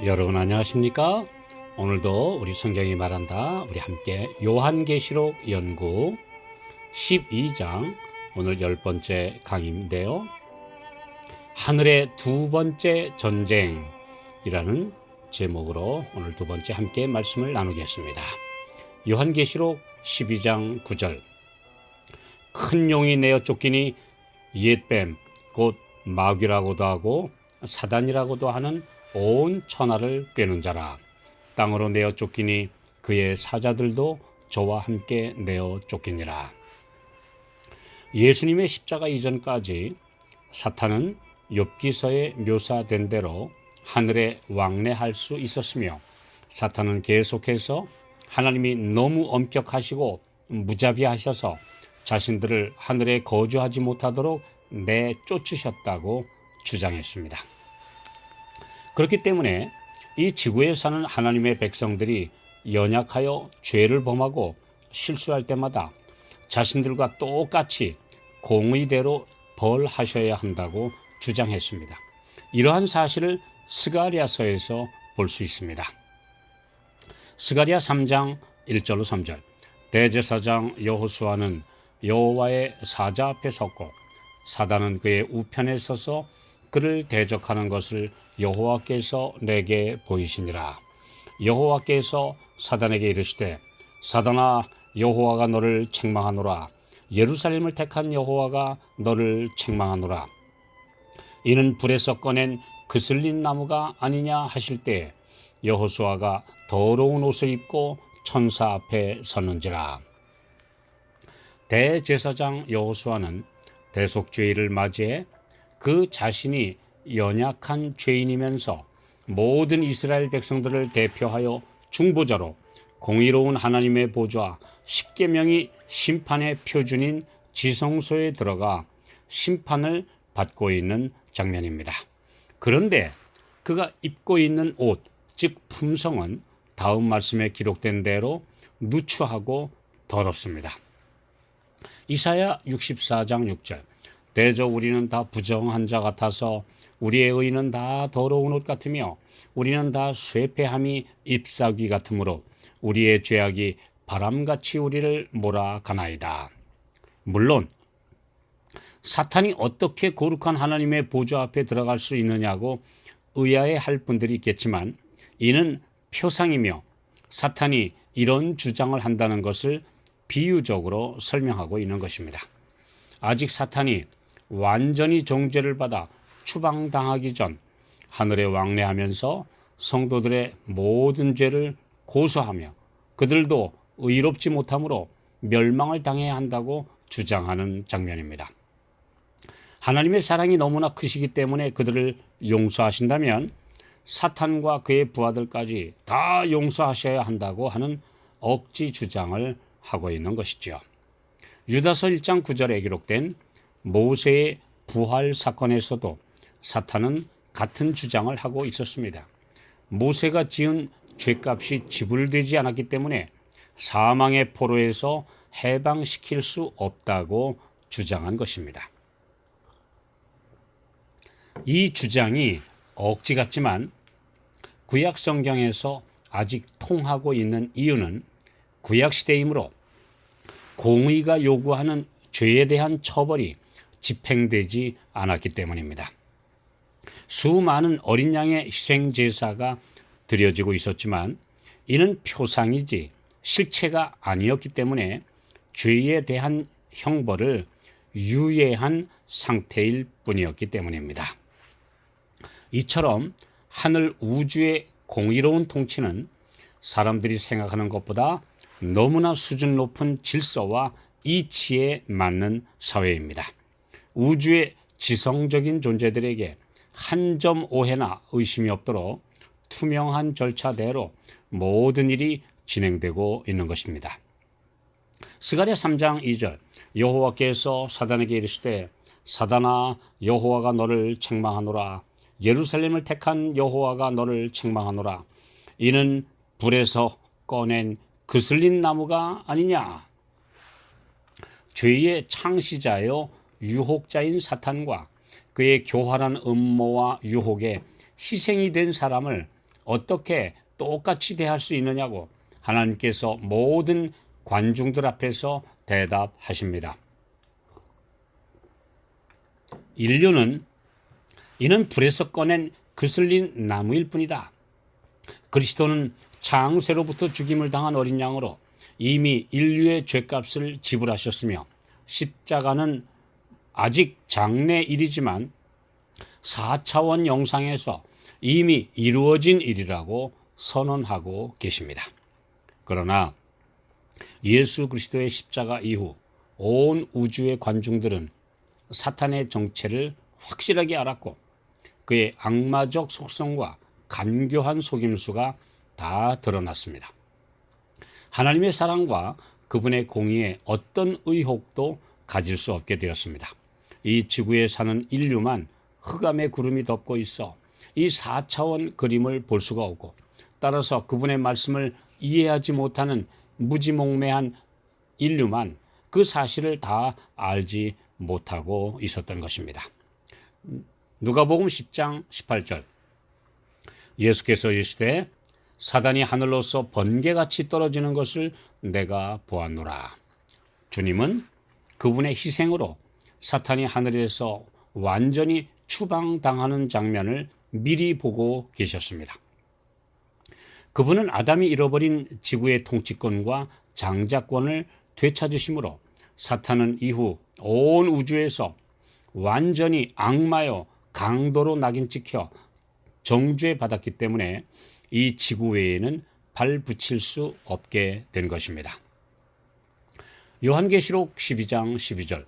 여러분 안녕하십니까? 오늘도 우리 성경이 말한다. 우리 함께 요한계시록 연구 12장 오늘 10번째 강의인데요. 하늘의 두 번째 전쟁이라는 제목으로 오늘 두 번째 함께 말씀을 나누겠습니다. 요한계시록 12장 9절 큰 용이 내어 쫓기니 옛뱀 곧 마귀라고도 하고 사단이라고도 하는 온 천하를 꿰는 자라. 땅으로 내어 쫓기니 그의 사자들도 저와 함께 내어 쫓기니라. 예수님의 십자가 이전까지 사탄은 욥기서에 묘사된 대로 하늘에 왕래할 수 있었으며, 사탄은 계속해서 하나님이 너무 엄격하시고 무자비하셔서 자신들을 하늘에 거주하지 못하도록 내쫓으셨다고 주장했습니다. 그렇기 때문에 이 지구에 사는 하나님의 백성들이 연약하여 죄를 범하고 실수할 때마다 자신들과 똑같이 공의대로 벌하셔야 한다고 주장했습니다. 이러한 사실을 스가랴서에서 볼 수 있습니다. 스가랴 3장 1절로 3절 대제사장 여호수아는 여호와의 사자 앞에 섰고 사단은 그의 우편에 서서 그를 대적하는 것을 여호와께서 내게 보이시니라. 여호와께서 사단에게 이르시되 사단아, 여호와가 너를 책망하노라. 예루살렘을 택한 여호와가 너를 책망하노라. 이는 불에서 꺼낸 그슬린 나무가 아니냐 하실 때 여호수아가 더러운 옷을 입고 천사 앞에 섰는지라. 대제사장 여호수아는 대속죄일을 맞이해 그 자신이 연약한 죄인이면서 모든 이스라엘 백성들을 대표하여 중보자로 공의로운 하나님의 보좌 십계명이 심판의 표준인 지성소에 들어가 심판을 받고 있는 장면입니다. 그런데 그가 입고 있는 옷, 즉 품성은 다음 말씀에 기록된 대로 누추하고 더럽습니다. 이사야 64장 6절 대저 우리는 다 부정한 자 같아서 우리의 의는 다 더러운 옷 같으며 우리는 다 쇠폐함이 잎사귀 같으므로 우리의 죄악이 바람같이 우리를 몰아가나이다. 물론 사탄이 어떻게 거룩한 하나님의 보좌 앞에 들어갈 수 있느냐고 의아해할 분들이 있겠지만, 이는 표상이며 사탄이 이런 주장을 한다는 것을 비유적으로 설명하고 있는 것입니다. 아직 사탄이 완전히 정죄를 받아 추방당하기 전 하늘에 왕래하면서 성도들의 모든 죄를 고소하며 그들도 의롭지 못함으로 멸망을 당해야 한다고 주장하는 장면입니다. 하나님의 사랑이 너무나 크시기 때문에 그들을 용서하신다면 사탄과 그의 부하들까지 다 용서하셔야 한다고 하는 억지 주장을 하고 있는 것이죠. 유다서 1장 9절에 기록된 모세의 부활 사건에서도 사탄은 같은 주장을 하고 있었습니다. 모세가 지은 죄값이 지불되지 않았기 때문에 사망의 포로에서 해방시킬 수 없다고 주장한 것입니다. 이 주장이 억지 같지만 구약 성경에서 아직 통하고 있는 이유는 구약 시대이므로 공의가 요구하는 죄에 대한 처벌이 집행되지 않았기 때문입니다. 수많은 어린 양의 희생 제사가 드려지고 있었지만 이는 표상이지 실체가 아니었기 때문에 죄에 대한 형벌을 유예한 상태일 뿐이었기 때문입니다. 이처럼 하늘 우주의 공의로운 통치는 사람들이 생각하는 것보다 너무나 수준 높은 질서와 이치에 맞는 사회입니다. 우주의 지성적인 존재들에게 한 점 오해나 의심이 없도록 투명한 절차대로 모든 일이 진행되고 있는 것입니다. 스가랴 3장 2절 여호와께서 사단에게 이르시되 사단아, 여호와가 너를 책망하노라. 예루살렘을 택한 여호와가 너를 책망하노라. 이는 불에서 꺼낸 그슬린 나무가 아니냐. 죄의 창시자요 유혹자인 사탄과 그의 교활한 음모와 유혹에 희생이 된 사람을 어떻게 똑같이 대할 수 있느냐고 하나님께서 모든 관중들 앞에서 대답하십니다. 인류는 이는 불에서 꺼낸 그슬린 나무일 뿐이다. 그리스도는 창세로부터 죽임을 당한 어린 양으로 이미 인류의 죄값을 지불하셨으며 십자가는 아직 장래 일이지만 4차원 영상에서 이미 이루어진 일이라고 선언하고 계십니다. 그러나 예수 그리스도의 십자가 이후 온 우주의 관중들은 사탄의 정체를 확실하게 알았고 그의 악마적 속성과 간교한 속임수가 다 드러났습니다. 하나님의 사랑과 그분의 공의에 어떤 의혹도 가질 수 없게 되었습니다. 이 지구에 사는 인류만 흑암의 구름이 덮고 있어 이 4차원 그림을 볼 수가 없고 따라서 그분의 말씀을 이해하지 못하는 무지몽매한 인류만 그 사실을 다 알지 못하고 있었던 것입니다. 누가복음 10장 18절 예수께서 이르시되 사단이 하늘로서 번개같이 떨어지는 것을 내가 보았노라. 주님은 그분의 희생으로 사탄이 하늘에서 완전히 추방당하는 장면을 미리 보고 계셨습니다. 그분은 아담이 잃어버린 지구의 통치권과 장자권을 되찾으심으로 사탄은 이후 온 우주에서 완전히 악마여 강도로 낙인 찍혀 정죄 받았기 때문에 이 지구 외에는 발 붙일 수 없게 된 것입니다. 요한계시록 12장 12절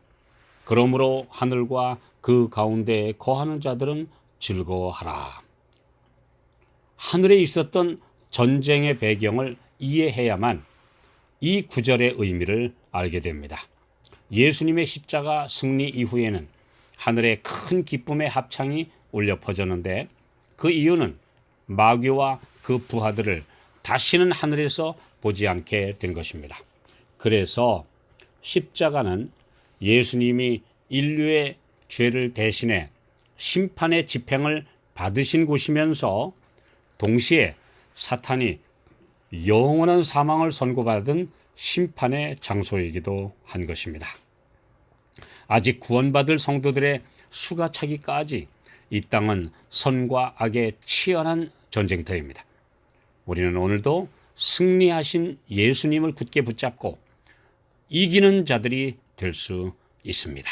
그러므로 하늘과 그 가운데에 거하는 자들은 즐거워하라. 하늘에 있었던 전쟁의 배경을 이해해야만 이 구절의 의미를 알게 됩니다. 예수님의 십자가 승리 이후에는 하늘에 큰 기쁨의 합창이 울려 퍼졌는데 그 이유는 마귀와 그 부하들을 다시는 하늘에서 보지 않게 된 것입니다. 그래서 십자가는 예수님이 인류의 죄를 대신해 심판의 집행을 받으신 곳이면서 동시에 사탄이 영원한 사망을 선고받은 심판의 장소이기도 한 것입니다. 아직 구원받을 성도들의 수가 차기까지 이 땅은 선과 악의 치열한 전쟁터입니다. 우리는 오늘도 승리하신 예수님을 굳게 붙잡고 이기는 자들이 될 수 있습니다.